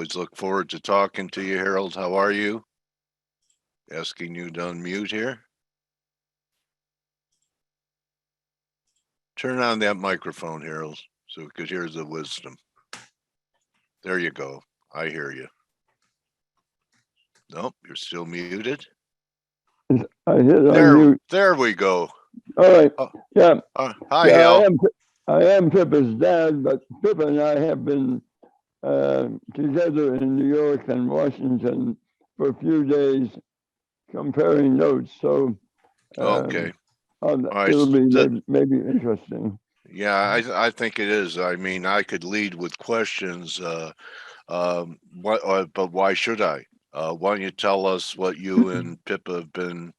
always look forward to talking to you, Harold. How are you? Asking you to unmute here. Turn on that microphone, Harold, so we could hear the wisdom. There you go. I hear you. Nope, you're still muted. I hit unmute. There we go. All right. Yeah. Hi, Hal. I am Pippa's dad, but Pippa and I have been together in New York and Washington for a few days comparing notes. So okay. It'll be maybe interesting. Yeah, I think it is. I mean, I could lead with questions, but why should I? Why don't you tell us what you and Pippa have been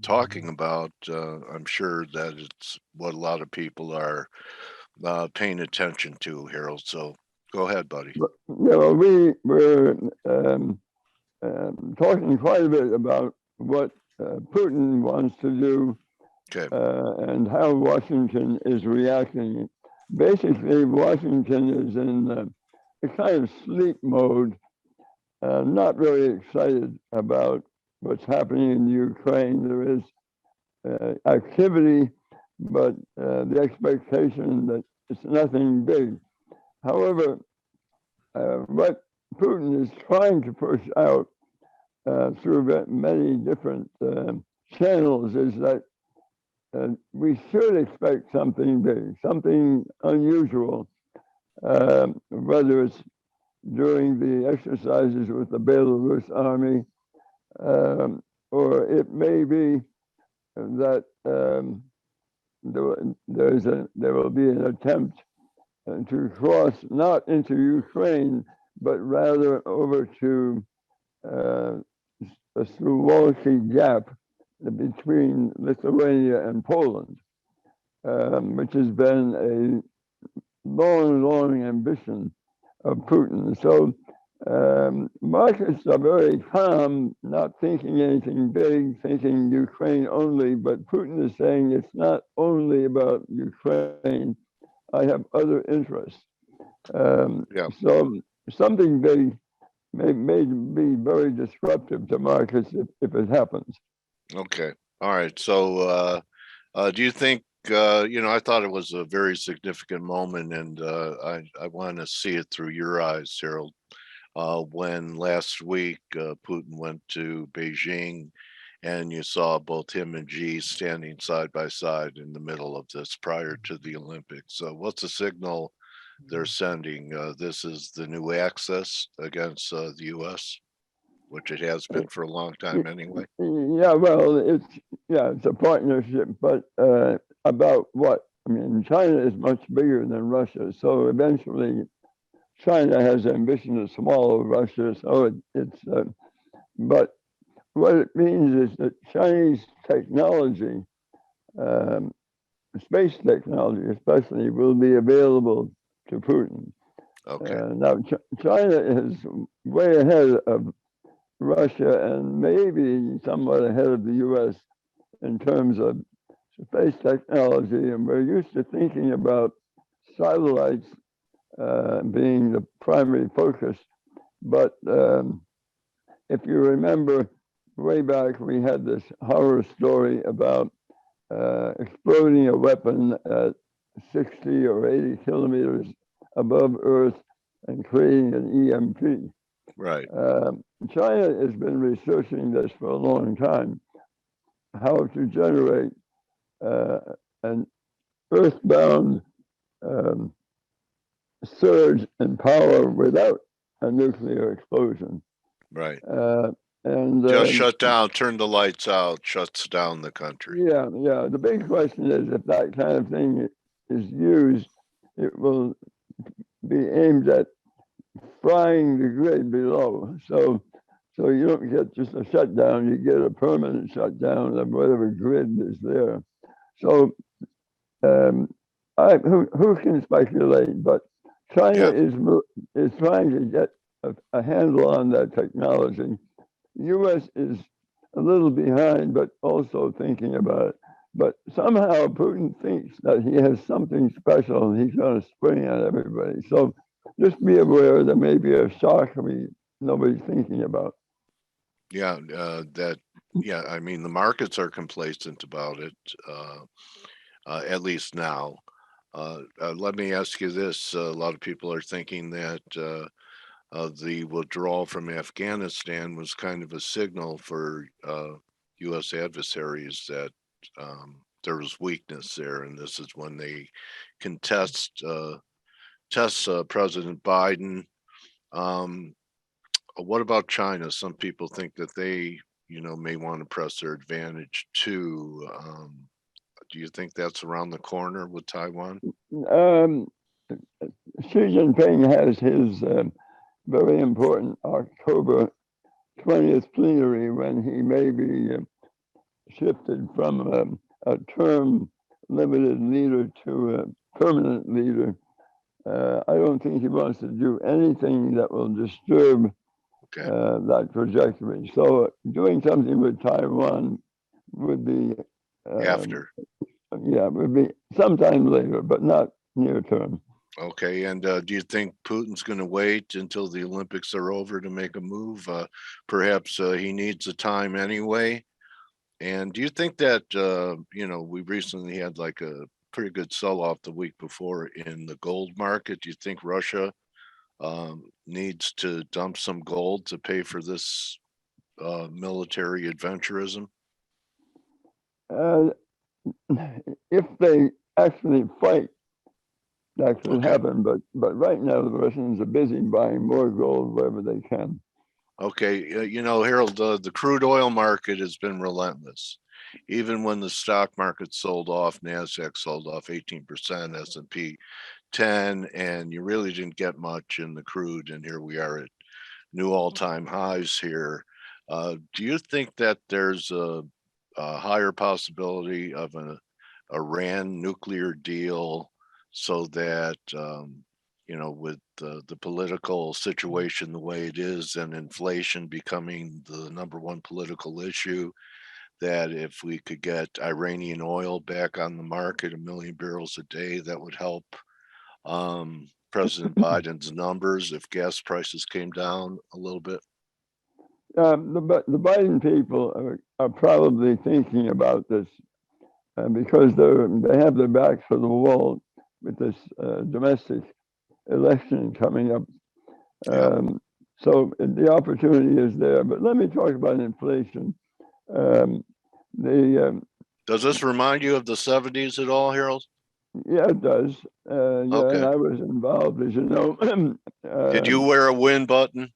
talking about? I'm sure that it's what a lot of people are paying attention to, Harold. So go ahead, buddy. Yeah, well, we were talking quite a bit about what Putin wants to do, and how Washington is reacting. Basically, Washington is in a kind of sleep mode, not really excited about what's happening in Ukraine. There is activity, but the expectation that it's nothing big. However, what Putin is trying to push out through many different channels is that we should expect something big, something unusual, whether it's during the exercises with the Belarus army, or it may be that there will be an attempt to cross not into Ukraine, but rather over to the Suwalki Gap between Lithuania and Poland, which has been a long ambition of Putin. So markets are very calm, not thinking anything big, thinking Ukraine only, but Putin is saying it's not only about Ukraine. I have other interests. So something big may be very disruptive to markets if it happens. Okay. All right. So do you think, I thought it was a very significant moment, and I want to see it through your eyes, Harold, when last week Putin went to Beijing, and you saw both him and Xi standing side by side in the middle of this prior to the Olympics. So what's the signal they're sending? This is the new axis against the U.S., which it has been for a long time anyway. Yeah, well, it's a partnership, but about what? I mean, China is much bigger than Russia, so eventually China has ambition to swallow Russia. So but what it means is that Chinese technology, space technology especially, will be available to Putin. Okay. Now, China is way ahead of Russia and maybe somewhat ahead of the U.S. in terms of space technology, and we're used to thinking about satellites being the primary focus. But if you remember, way back we had this horror story about exploding a weapon at 60 or 80 kilometers above Earth and creating an EMP. Right. China has been researching this for a long time, how to generate an earthbound surge in power without a nuclear explosion. Right. And just shut down, turn the lights out, shuts down the country. Yeah. The big question is if that kind of thing is used, it will be aimed at frying the grid below. So you don't get just a shutdown, you get a permanent shutdown of whatever grid is there. So who can speculate? But China is trying to get a handle on that technology. The U.S. is a little behind, but also thinking about it. But somehow Putin thinks that he has something special and he's going to spring on everybody. So just be aware there may be a shock nobody's thinking about. Yeah, I mean, the markets are complacent about it, at least now. Let me ask you this. A lot of people are thinking that the withdrawal from Afghanistan was kind of a signal for U.S. adversaries that there was weakness there, and this is when they can test President Biden. What about China? Some people think that they, may want to press their advantage too. Do you think that's around the corner with Taiwan? Xi Jinping has his very important October 20th plenary when he may be shifted from a term limited leader to a permanent leader. I don't think he wants to do anything that will disturb that trajectory. So doing something with Taiwan would be after. Yeah, it would be sometime later, but not near term. Okay, and do you think Putin's going to wait until the Olympics are over to make a move? Perhaps he needs the time anyway. And do you think that, we recently had like a pretty good sell-off the week before in the gold market? Do you think Russia needs to dump some gold to pay for this military adventurism? If they actually fight, that could happen. But right now, the Russians are busy buying more gold wherever they can. Okay, Harold, the crude oil market has been relentless. Even when the stock market sold off, NASDAQ sold off 18%, S&P 10, and you really didn't get much in the crude, and here we are at new all-time highs here. Do you think that there's a higher possibility of an Iran nuclear deal so that, with the political situation the way it is and inflation becoming the number one political issue, that if we could get Iranian oil back on the market, 1 million barrels a day, that would help President Biden's numbers if gas prices came down a little bit? The Biden people are probably thinking about this because they have their backs to the wall with this domestic election coming up. So the opportunity is there. But let me talk about inflation. Does this remind you of the 70s at all, Harold? Yeah, it does. Okay. And I was involved, as you know. Did you wear a win button?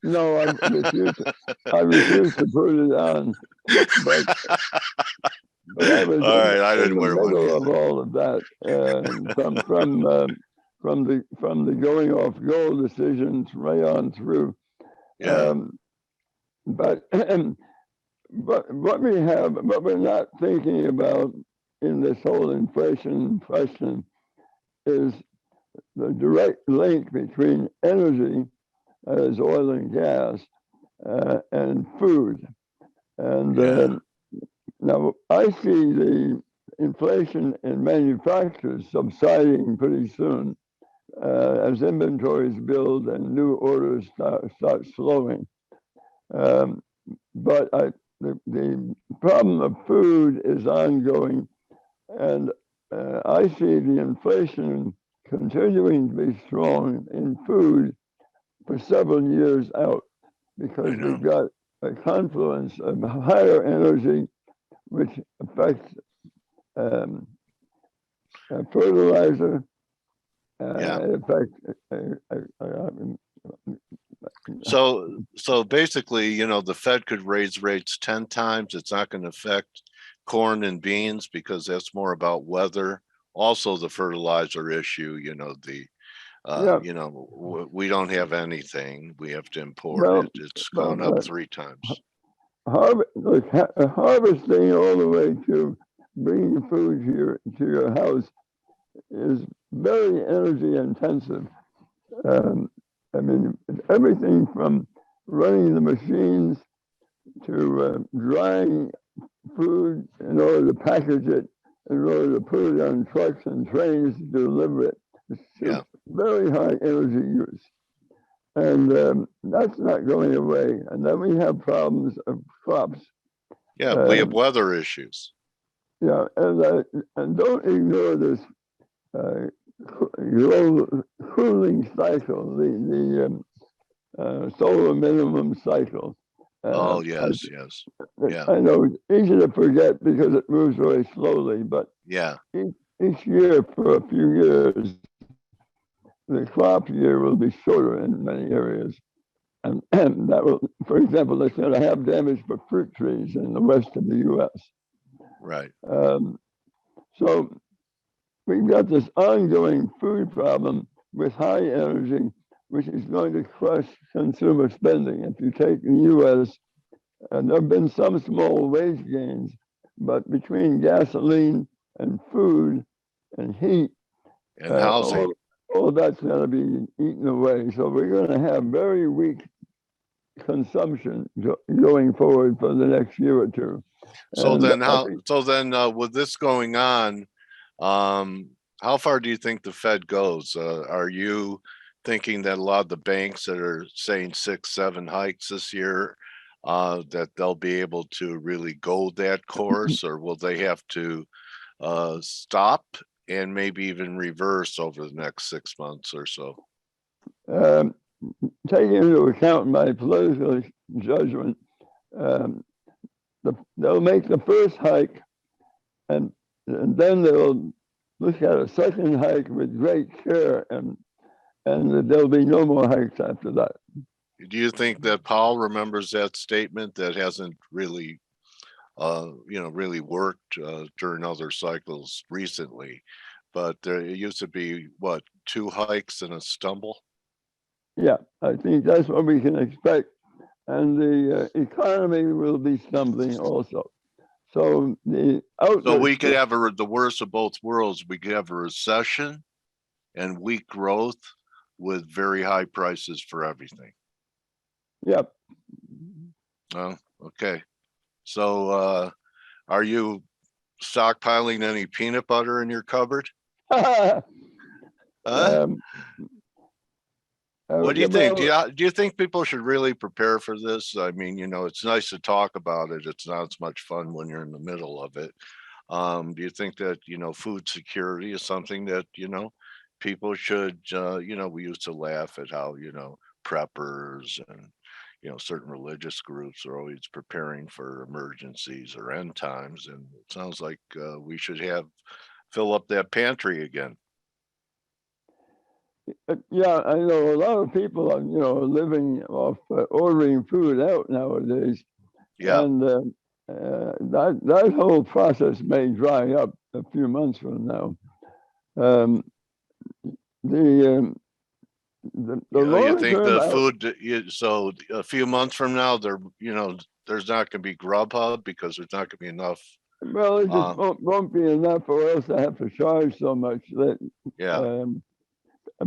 No, I refused to put it on. But I was all right, I didn't in the wear one middle either. of all of that, from the going off gold decisions right on through. Yeah. But what we're not thinking about in this whole inflation question is the direct link between energy, as oil and gas, and food. And now I see the inflation in manufacturers subsiding pretty soon as inventories build and new orders start flowing. But the problem of food is ongoing, and I see the inflation continuing to be strong in food for several years out, because we've got a confluence of higher energy, which affects fertilizer. So basically, the Fed could raise rates 10 times. It's not going to affect corn and beans because that's more about weather. Also, the fertilizer issue, we don't have anything. We have to import it. It's gone up 3 times. Harvesting all the way to bringing food to your house is very energy intensive. I mean, everything from running the machines to drying food in order to package it, in order to put it on trucks and trains to deliver it. Yeah. Very high energy use. And that's not going away. And then we have problems of crops. Yeah, we have weather issues. Yeah, and don't ignore this cooling cycle, the solar minimum cycle. Oh, yes, yes. Yeah. I know it's easy to forget because it moves very slowly, but yeah, each year for a few years, the crop year will be shorter in many areas. And that will, for example, that's going to have damage for fruit trees in the west of the U.S. right. So we've got this ongoing food problem with high energy, which is going to crush consumer spending. If you take the U.S., there have been some small wage gains, but between gasoline and food and heat, And housing. all that's going to be eaten away. So we're going to have very weak consumption going forward for the next year or two. So then, with this going on, how far do you think the Fed goes? Are you thinking that a lot of the banks that are saying 6, 7 hikes this year, that they'll be able to really go that course, or will they have to stop and maybe even reverse over the next 6 months or so? Taking into account my political judgment, they'll make the first hike, and then they'll look at a second hike with great care, and there'll be no more hikes after that. Do you think that Powell remembers that statement that hasn't really, really worked during other cycles recently? But there used to be, what, 2 hikes and a stumble? Yeah, I think that's what we can expect. And the economy will be stumbling also. So the outlook. So we could have the worst of both worlds. We could have a recession and weak growth with very high prices for everything. Yep. Oh, okay. So are you stockpiling any peanut butter in your cupboard? What do you think? Do you think people should really prepare for this? I mean, it's nice to talk about it. It's not as much fun when you're in the middle of it. Do you think that, food security is something that, people should, we used to laugh at how, preppers and, certain religious groups are always preparing for emergencies or end times. And it sounds like we should fill up that pantry again. Yeah, I know a lot of people are, living off ordering food out nowadays. Yeah. And that whole process may dry up a few months from now. You think the food, so a few months from now, there's not going to be Grubhub because there's not going to be enough. Well, it just won't be enough for us to have to charge so much that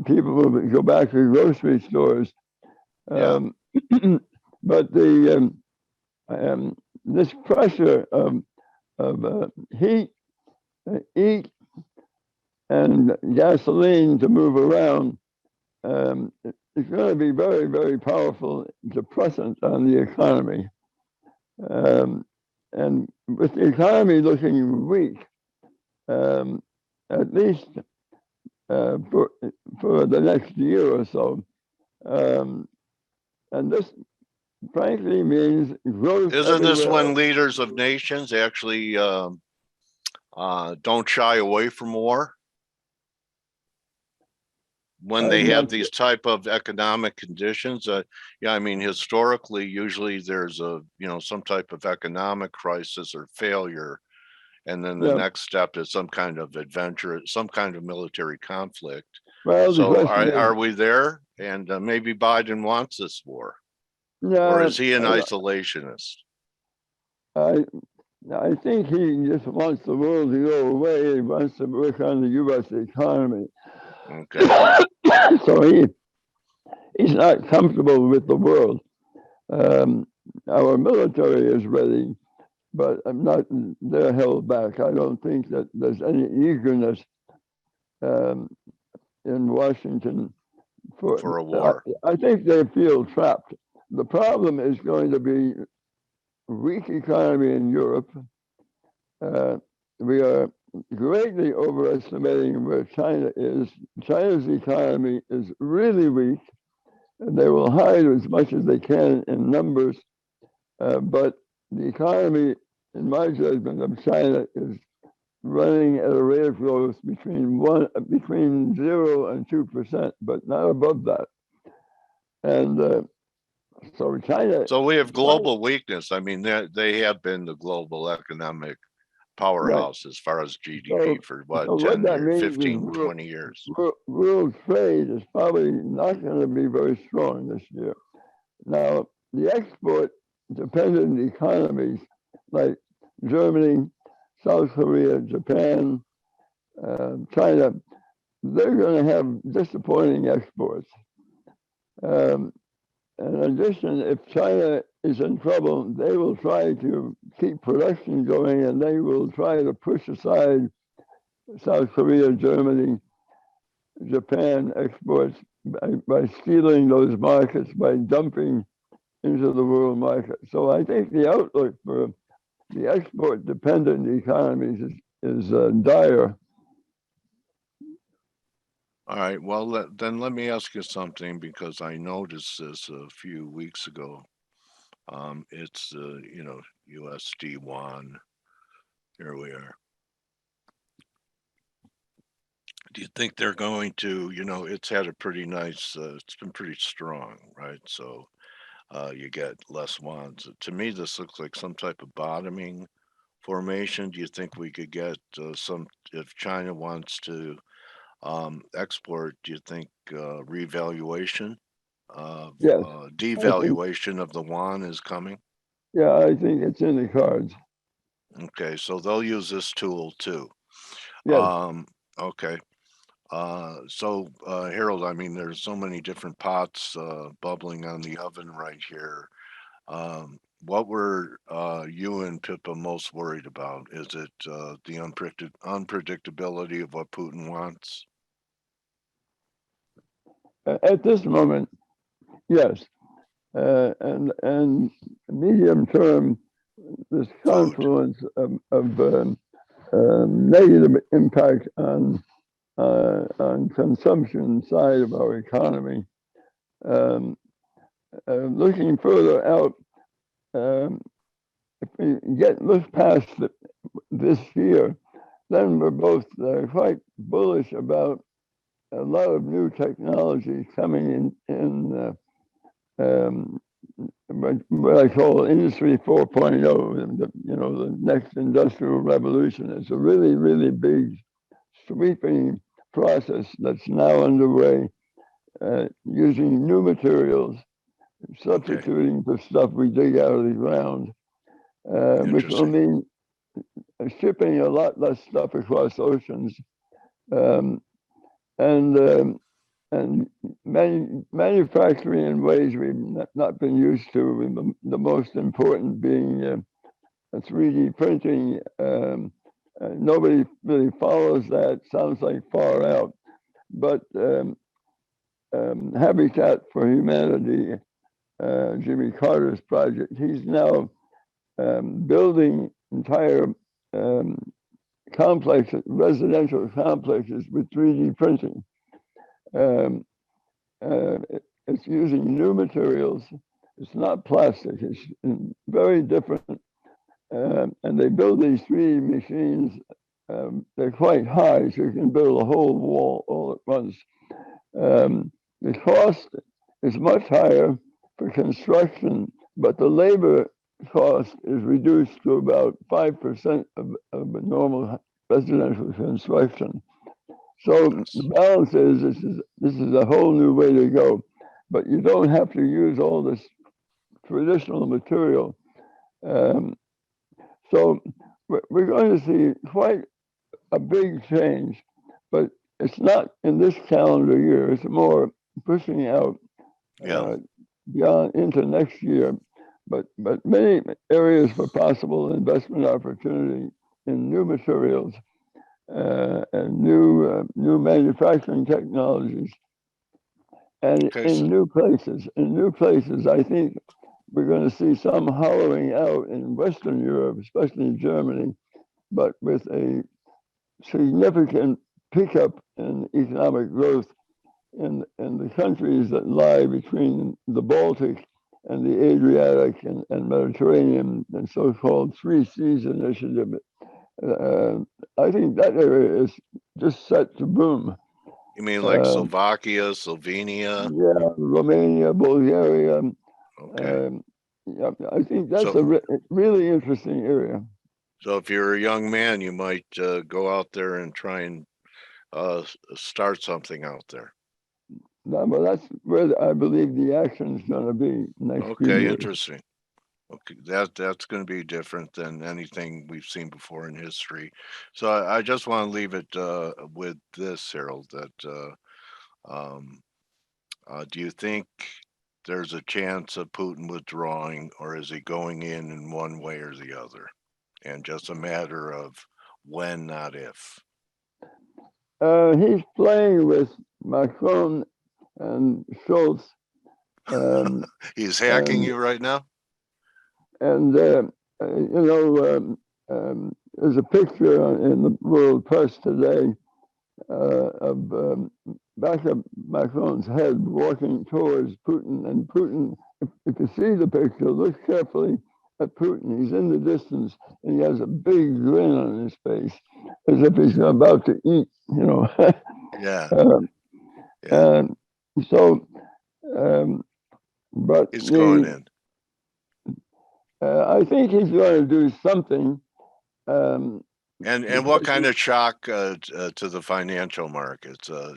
people will go back to grocery stores. But this pressure of heat, and gasoline to move around is going to be very, very powerful depressant on the economy. And with the economy looking weak, at least for the next year or so, and this frankly means growth. Isn't this when leaders of nations actually don't shy away from war? When they have these type of economic conditions? I mean, historically, usually there's some type of economic crisis or failure. And then the next step is some kind of adventure, some kind of military conflict. Well, so are we there? And maybe Biden wants this war. Or is he an isolationist? I think he just wants the world to go away. He wants to work on the U.S. economy. Okay. So he's not comfortable with the world. Our military is ready, but they're held back. I don't think that there's any eagerness in Washington for a war. I think they feel trapped. The problem is going to be weak economy in Europe. We are greatly overestimating where China is. China's economy is really weak, and they will hide as much as they can in numbers. But the economy, in my judgment, of China is running at a rate of growth between 0 and 2%, but not above that. And so China. So we have global weakness. I mean, they have been the global economic powerhouse as far as GDP for what, 10 years, 15, 20 years. World trade is probably not going to be very strong this year. Now, the export-dependent economies like Germany, South Korea, Japan, China, they're going to have disappointing exports. In addition, if China is in trouble, they will try to keep production going, and they will try to push aside South Korea, Germany, Japan exports by stealing those markets, by dumping into the world market. So I think the outlook for the export-dependent economies is dire. All right. Well, then let me ask you something, because I noticed this a few weeks ago. It's USD yuan. Here we are. Do you think they're going to? It's had a pretty nice. It's been pretty strong, right? So you get less wants. To me, this looks like some type of bottoming formation. Do you think we could get some, if China wants to export, do you think revaluation of Yes. devaluation of the yuan is coming? Yeah, I think it's in the cards. Okay, so they'll use this tool too. Yes. Okay. So Harold, I mean, there's so many different pots bubbling on the oven right here. What were you and Pippa most worried about? Is it the unpredictability of what Putin wants? At this moment, yes. And medium term, this confluence of negative impact on consumption side of our economy. Looking further out, if we look past this year, then we're both quite bullish about a lot of new technology coming in what I call Industry 4.0, the next industrial revolution. It's a really, really big, sweeping process that's now underway, using new materials, substituting the stuff we dig out of the ground, which will mean shipping a lot less stuff across oceans, and manufacturing in ways we've not been used to, the most important being 3D printing. Nobody really follows that. Sounds like far out. But Habitat for Humanity, Jimmy Carter's project, he's now building entire residential complexes with 3D printing. It's using new materials. It's not plastic. It's very different. And they build these 3D machines. They're quite high, so you can build a whole wall all at once. The cost is much higher for construction, but the labor cost is reduced to about 5% of a normal residential construction. So the balance is this is a whole new way to go, but you don't have to use all this traditional material. So we're going to see quite a big change, but it's not in this calendar year. It's more pushing out beyond into next year. But many areas for possible investment opportunity in new materials. and new manufacturing technologies, and Okay. in new places. In new places, I think we're going to see some hollowing out in Western Europe, especially in Germany, but with a significant pickup in economic growth in the countries that lie between the Baltic and the Adriatic and Mediterranean, and so-called Three Seas Initiative. I think that area is just set to boom. You mean like Slovakia, Slovenia? Yeah, Romania, Bulgaria. Okay. Yeah, I think that's a really interesting area. So if you're a young man, you might go out there and try and start something out there. No, well, that's where I believe the action is going to be next few years. Interesting. Okay, that's going to be different than anything we've seen before in history. So I just want to leave it with this, Harold, that do you think there's a chance of Putin withdrawing, or is he going in one way or the other? And just a matter of when, not if. He's playing with Macron and Schultz. He's hacking you right now? And, there's a picture in the world press today of back of Macron's head walking towards Putin. And Putin, if you see the picture, look carefully at Putin. He's in the distance and he has a big grin on his face as if he's about to eat, Yeah. And so, but he's going in. I think he's going to do something. And what kind of shock to the financial markets? Well,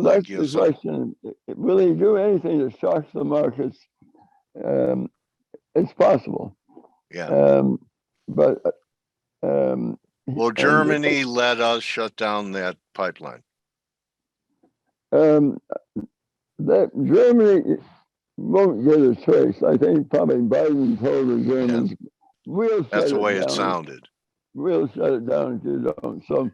that's the question. Will he do anything that shocks the markets? It's possible. Yeah. But will Germany let us shut down that pipeline? That Germany won't get a choice. I think probably Biden told the Germans, "We'll shut it down." That's the way it sounded. We'll shut it down if you don't. So,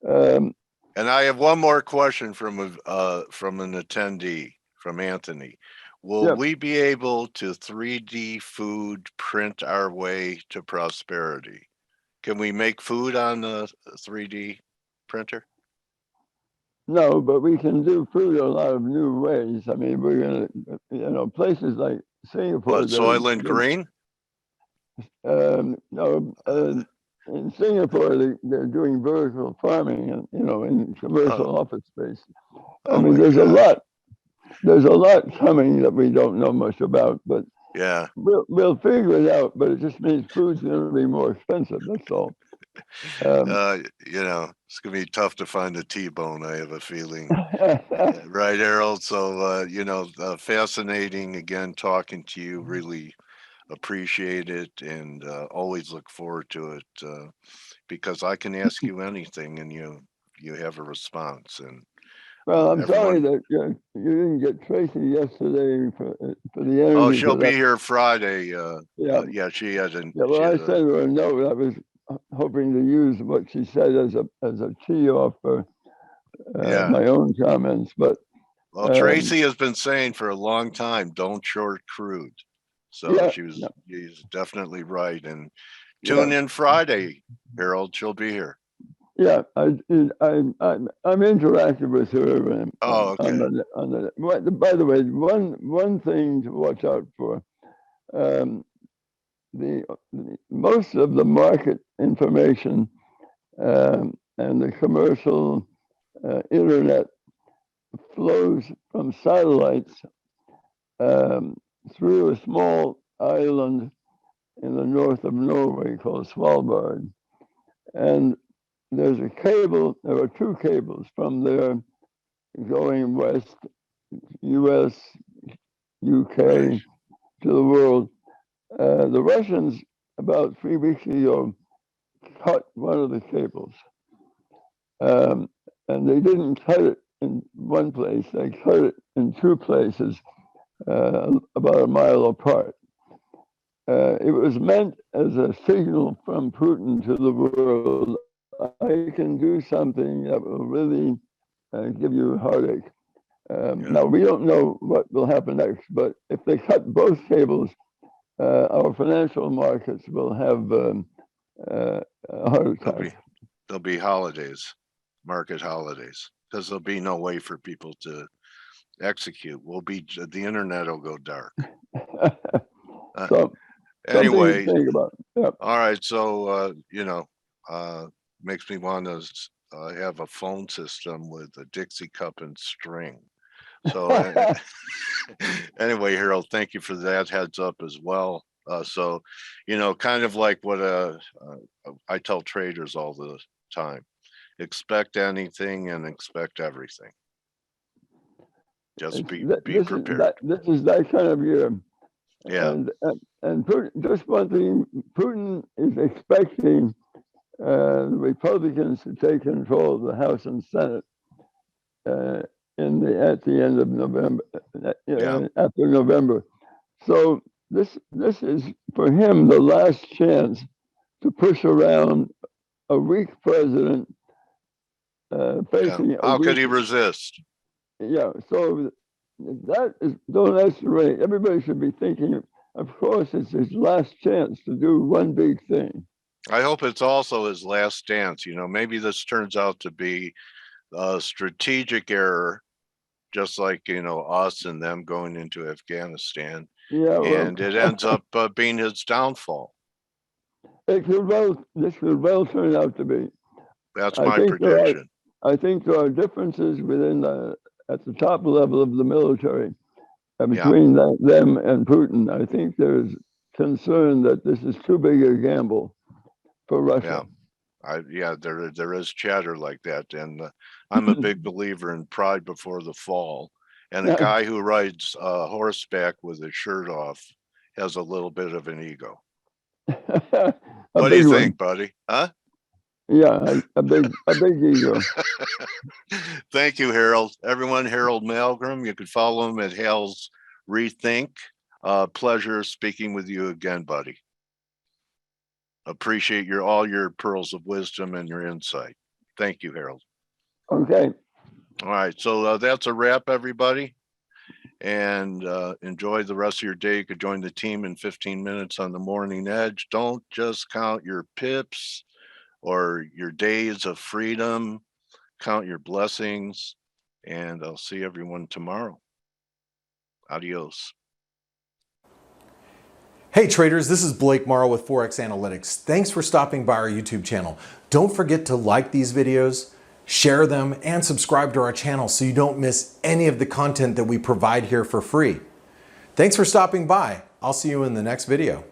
and I have one more question from an attendee, from Anthony. Will we be able to 3D food print our way to prosperity? Can we make food on a 3D printer? No, but we can do food a lot of new ways. I mean, we're gonna, places like Singapore. Soylent Green? No, in Singapore, they're doing vertical farming, and in commercial office space. I mean, there's a lot coming that we don't know much about, but yeah, we'll figure it out. But it just means food's going to be more expensive. That's all. It's gonna be tough to find a T-bone, I have a feeling. Right, Harold? So fascinating again talking to you. Really appreciate it, and always look forward to it, because I can ask you anything and you have a response. And well, I'm sorry that you didn't get Tracy yesterday for the interview. Oh, she'll be here Friday. She hasn't. Yeah, well, I sent her a note. I was hoping to use what she said as a tee off for my own comments, but Tracy has been saying for a long time, don't short crude. So she's definitely right. And tune in Friday, Harold. She'll be here. Yeah, I'm interactive with her. Okay. By the way, one thing to watch out for. Most of the market information and the commercial internet flows from satellites through a small island in the north of Norway called Svalbard. And there's a cable, there are two cables from there going west, US, UK, to the world. The Russians, about 3 weeks ago, cut one of the cables. And they didn't cut it in one place, they cut it in two places, about a mile apart. It was meant as a signal from Putin to the world, I can do something that will really give you a heartache. Now, we don't know what will happen next, but if they cut both cables, our financial markets will have a heart attack. There'll be holidays, market holidays, because there'll be no way for people to execute. The internet will go dark. So, anyway, think about. Yep. All right. So, makes me want to have a phone system with a Dixie cup and string. So anyway, Harold, thank you for that heads up as well. So, kind of like what I tell traders all the time, expect anything and expect everything. Just be prepared. This is that kind of year. Yeah. And Putin, just one thing, Putin is expecting the Republicans to take control of the House and Senate at the end of November, after November. So this is for him the last chance to push around a weak president facing. How could he resist? Yeah. So that is, don't underestimate. Everybody should be thinking. Of course, it's his last chance to do one big thing. I hope it's also his last dance. Maybe this turns out to be a strategic error, just like, us and them going into Afghanistan. Yeah, and it ends up being his downfall. This could well turn out to be. That's my prediction. I think there are differences at the top level of the military between them and Putin. I think there's concern that this is too big a gamble for Russia. There is chatter like that, and I'm a big believer in pride before the fall. And a guy who rides horseback with his shirt off has a little bit of an ego. What do you think, buddy? Huh? Yeah, a big ego. Thank you, Harold. Everyone, Harold Malmgren. You can follow him at Hal's Rethink. Pleasure speaking with you again, buddy. Appreciate all your pearls of wisdom and your insight. Thank you, Harold. Okay. All right. So that's a wrap, everybody. And enjoy the rest of your day. You could join the team in 15 minutes on the Morning Edge. Don't just count your pips or your days of freedom. Count your blessings. And I'll see everyone tomorrow. Adios. Hey traders, this is Blake Morrow with ForexAnalytix. Thanks for stopping by our YouTube channel. Don't forget to like these videos, share them, and subscribe to our channel so you don't miss any of the content that we provide here for free. Thanks for stopping by. I'll see you in the next video.